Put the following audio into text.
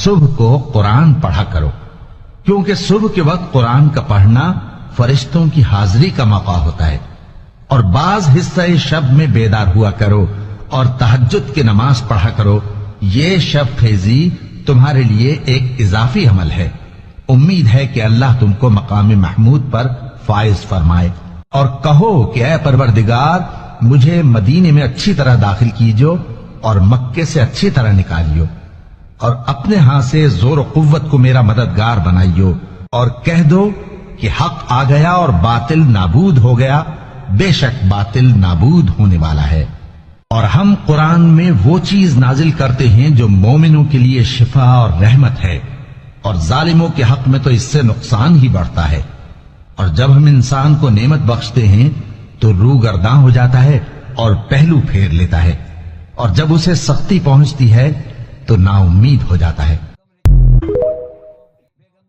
صبح کو قرآن پڑھا کرو، کیونکہ صبح کے وقت قرآن کا پڑھنا فرشتوں کی حاضری کا موقع ہوتا ہے، اور بعض حصہ شب میں بیدار ہوا کرو اور تہجد کی نماز پڑھا کرو، یہ شب خیزی تمہارے لیے ایک اضافی عمل ہے۔ امید ہے کہ اللہ تم کو مقام محمود پر فائز فرمائے۔ اور کہو کہ اے پروردگار، مجھے مدینے میں اچھی طرح داخل کیجو اور مکے سے اچھی طرح نکالیو، اور اپنے ہاں سے زور و قوت کو میرا مددگار بنائیو، اور کہہ دو کہ حق آ گیا اور باطل نابود ہو گیا، بے شک باطل نابود ہونے والا ہے۔ اور ہم قرآن میں وہ چیز نازل کرتے ہیں جو مومنوں کے لیے شفا اور رحمت ہے، اور ظالموں کے حق میں تو اس سے نقصان ہی بڑھتا ہے۔ اور جب ہم انسان کو نعمت بخشتے ہیں تو روح گرداں ہو جاتا ہے اور پہلو پھیر لیتا ہے، اور جب اسے سختی پہنچتی ہے تو نا امید ہو جاتا ہے۔